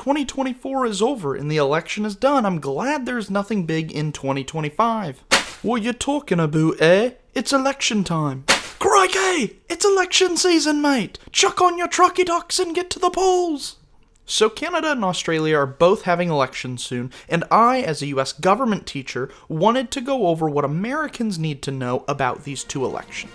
2024 is over and the election is done. I'm glad there's nothing big in 2025. What you talking about, eh? It's election time. Crikey! It's election season, mate! Chuck on your trucky ducks and get to the polls! So Canada and Australia are both having elections soon, and I, as a US government teacher, wanted to go over what Americans need to know about these two elections.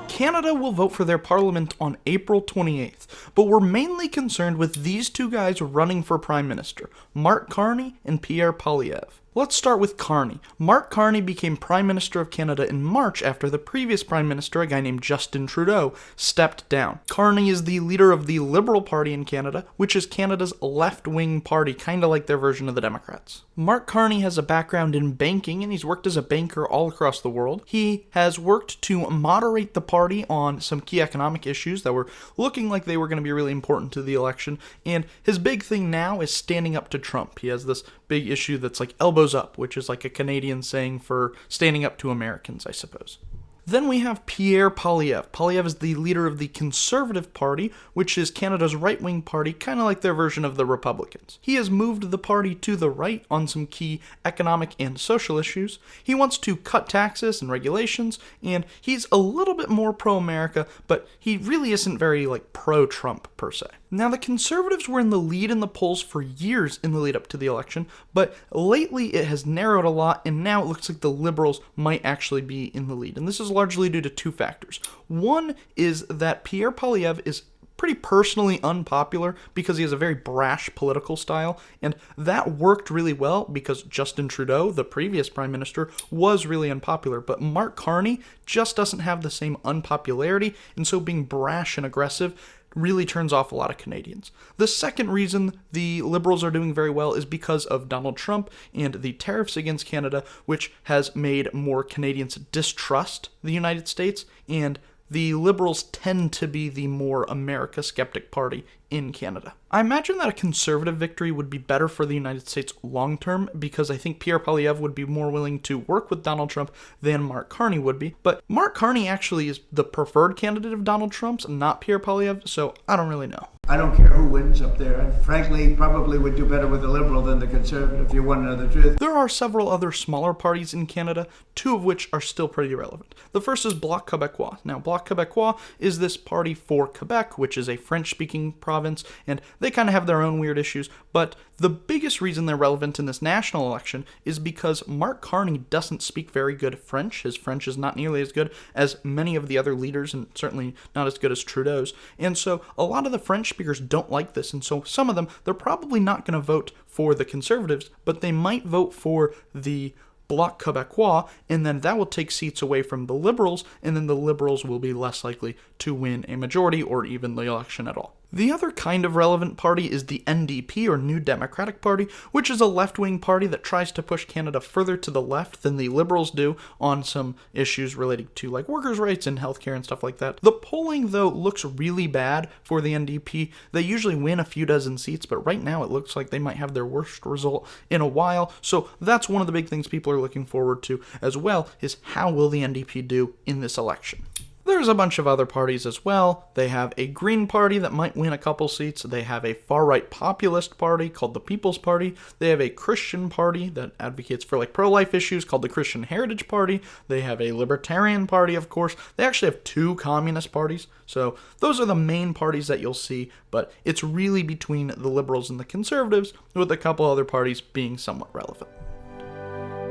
Canada will vote for their parliament on April 28th, but we're mainly concerned with these two guys running for prime minister, Mark Carney and Pierre Poilievre. Let's start with Carney. Mark Carney became Prime Minister of Canada in March after the previous Prime Minister, a guy named Justin Trudeau, stepped down. Carney is the leader of the Liberal Party in Canada, which is Canada's left-wing party, kind of like their version of the Democrats. Mark Carney has a background in banking, and he's worked as a banker all across the world. He has worked to moderate the party on some key economic issues that were looking like they were going to be really important to the election, and his big thing now is standing up to Trump. He has this big issue that's like elbows up, which is like a Canadian saying for standing up to Americans, I suppose. Then we have Pierre Poilievre. Poilievre is the leader of the Conservative Party, which is Canada's right-wing party, kind of like their version of the Republicans. He has moved the party to the right on some key economic and social issues. He wants to cut taxes and regulations, and he's a little bit more pro-America, but he really isn't very, pro-Trump, per se. Now, the Conservatives were in the lead in the polls for years in the lead up to the election, but lately it has narrowed a lot, and now it looks like the Liberals might actually be in the lead. And this is largely due to two factors. One is that Pierre Poilievre is pretty personally unpopular because he has a very brash political style, and that worked really well because Justin Trudeau, the previous prime minister, was really unpopular, but Mark Carney just doesn't have the same unpopularity, and so being brash and aggressive really turns off a lot of Canadians. The second reason the Liberals are doing very well is because of Donald Trump and the tariffs against Canada, which has made more Canadians distrust the United States, and the Liberals tend to be the more America skeptic party in Canada. I imagine that a Conservative victory would be better for the United States long term because I think Pierre Poilievre would be more willing to work with Donald Trump than Mark Carney would be. But Mark Carney actually is the preferred candidate of Donald Trump's, not Pierre Poilievre, so I don't really know. I don't care who wins up there. I frankly probably would do better with the Liberal than the Conservative, if you want to know the truth. There are several other smaller parties in Canada, two of which are still pretty relevant. The first is Bloc Québécois. Now, Bloc Québécois is this party for Quebec, which is a French-speaking province, and they kind of have their own weird issues, but the biggest reason they're relevant in this national election is because Mark Carney doesn't speak very good French. His French is not nearly as good as many of the other leaders, and certainly not as good as Trudeau's, and so a lot of the French speakers don't like this, and so some of them, they're probably not going to vote for the Conservatives, but they might vote for the Bloc Québécois, and then that will take seats away from the Liberals, and then the Liberals will be less likely to win a majority or even the election at all. The other kind of relevant party is the NDP, or New Democratic Party, which is a left-wing party that tries to push Canada further to the left than the Liberals do on some issues relating to workers' rights and healthcare and stuff like that. The polling, though, looks really bad for the NDP. They usually win a few dozen seats, but right now it looks like they might have their worst result in a while, so that's one of the big things people are looking forward to as well, is how will the NDP do in this election. There's a bunch of other parties as well. They have a Green Party that might win a couple seats. They have a far-right populist party called the People's Party. They have a Christian party that advocates for pro-life issues called the Christian Heritage Party. They have a Libertarian Party, of course. They actually have two communist parties. So those are the main parties that you'll see, but it's really between the Liberals and the Conservatives, with a couple other parties being somewhat relevant.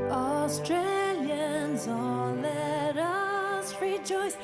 Australians, all let us rejoice.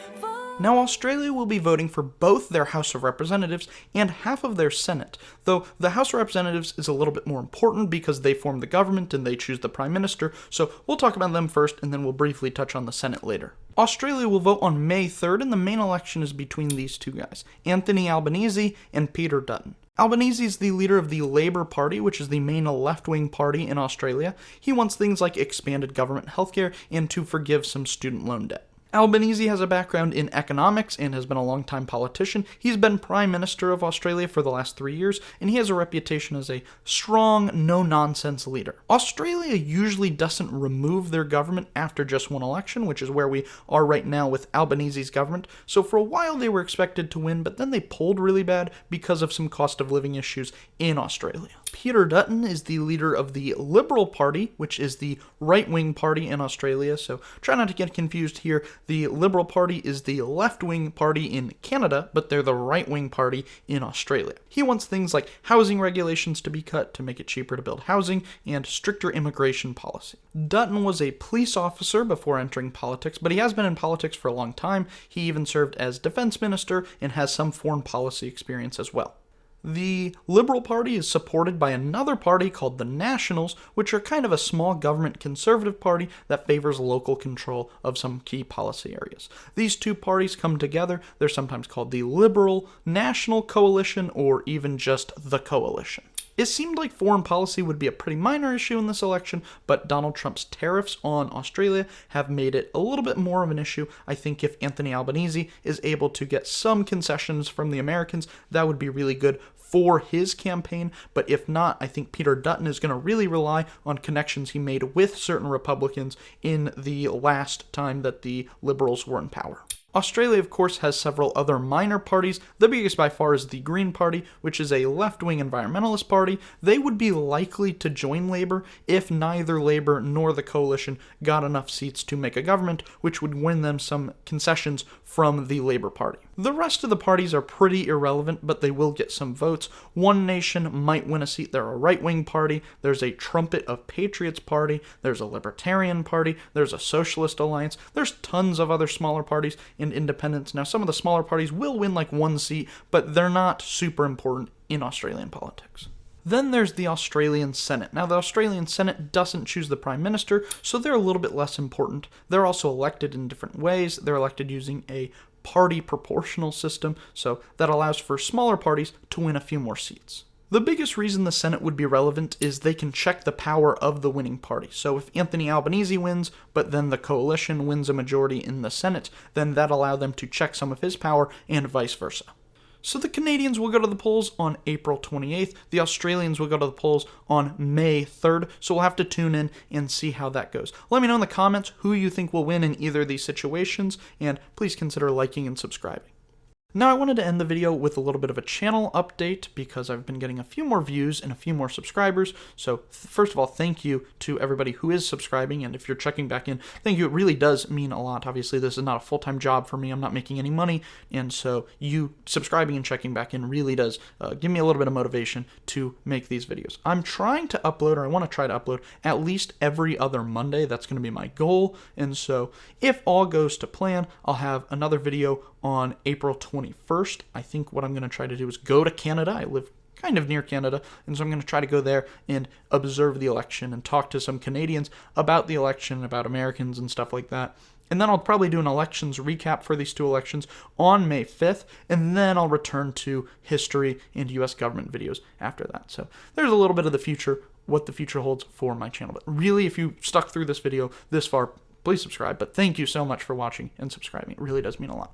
Now, Australia will be voting for both their House of Representatives and half of their Senate, though the House of Representatives is a little bit more important because they form the government and they choose the Prime Minister, so we'll talk about them first and then we'll briefly touch on the Senate later. Australia will vote on May 3rd, and the main election is between these two guys, Anthony Albanese and Peter Dutton. Albanese is the leader of the Labour Party, which is the main left-wing party in Australia. He wants things like expanded government healthcare and to forgive some student loan debt. Albanese has a background in economics and has been a long-time politician. He's been Prime Minister of Australia for the last 3 years, and he has a reputation as a strong, no-nonsense leader. Australia usually doesn't remove their government after just one election, which is where we are right now with Albanese's government. So for a while they were expected to win, but then they pulled really bad because of some cost of living issues in Australia. Peter Dutton is the leader of the Liberal Party, which is the right-wing party in Australia, so try not to get confused here. The Liberal Party is the left-wing party in Canada, but they're the right-wing party in Australia. He wants things like housing regulations to be cut to make it cheaper to build housing, and stricter immigration policy. Dutton was a police officer before entering politics, but he has been in politics for a long time. He even served as defense minister and has some foreign policy experience as well. The Liberal Party is supported by another party called the Nationals, which are kind of a small government conservative party that favors local control of some key policy areas. These two parties come together. They're sometimes called the Liberal National Coalition or even just the Coalition. It seemed like foreign policy would be a pretty minor issue in this election, but Donald Trump's tariffs on Australia have made it a little bit more of an issue. I think if Anthony Albanese is able to get some concessions from the Americans, that would be really good for his campaign, but if not, I think Peter Dutton is going to really rely on connections he made with certain Republicans in the last time that the Liberals were in power. Australia, of course, has several other minor parties. The biggest by far is the Green Party, which is a left-wing environmentalist party. They would be likely to join Labour if neither Labour nor the Coalition got enough seats to make a government, which would win them some concessions from the Labour Party. The rest of the parties are pretty irrelevant, but they will get some votes. One Nation might win a seat. They're a right-wing party. There's a Trumpet of Patriots party. There's a Libertarian party. There's a Socialist Alliance. There's tons of other smaller parties and independents. Now, some of the smaller parties will win like one seat, but they're not super important in Australian politics. Then there's the Australian Senate. Now, the Australian Senate doesn't choose the Prime Minister, so they're a little bit less important. They're also elected in different ways. They're elected using a party proportional system, so that allows for smaller parties to win a few more seats. The biggest reason the Senate would be relevant is they can check the power of the winning party. So if Anthony Albanese wins, but then the Coalition wins a majority in the Senate, then that allows them to check some of his power and vice versa. So the Canadians will go to the polls on April 28th. The Australians will go to the polls on May 3rd. So we'll have to tune in and see how that goes. Let me know in the comments who you think will win in either of these situations, and please consider liking and subscribing. Now I wanted to end the video with a little bit of a channel update because I've been getting a few more views and a few more subscribers. So first of all, thank you to everybody who is subscribing, and if you're checking back in, thank you. It really does mean a lot. Obviously, this is not a full-time job for me. I'm not making any money, and so you subscribing and checking back in really does give me a little bit of motivation to make these videos. I'm trying to upload, or I want to try to upload, at least every other Monday. That's going to be my goal, and so if all goes to plan, I'll have another video on April 21st. I think what I'm going to try to do is go to Canada. I live kind of near Canada, and so I'm going to try to go there and observe the election and talk to some Canadians about the election, about Americans and stuff like that. And then I'll probably do an elections recap for these two elections on May 5th, and then I'll return to history and U.S. government videos after that. So there's a little bit of the future, what the future holds for my channel. But really, if you stuck through this video this far, please subscribe. But thank you so much for watching and subscribing. It really does mean a lot.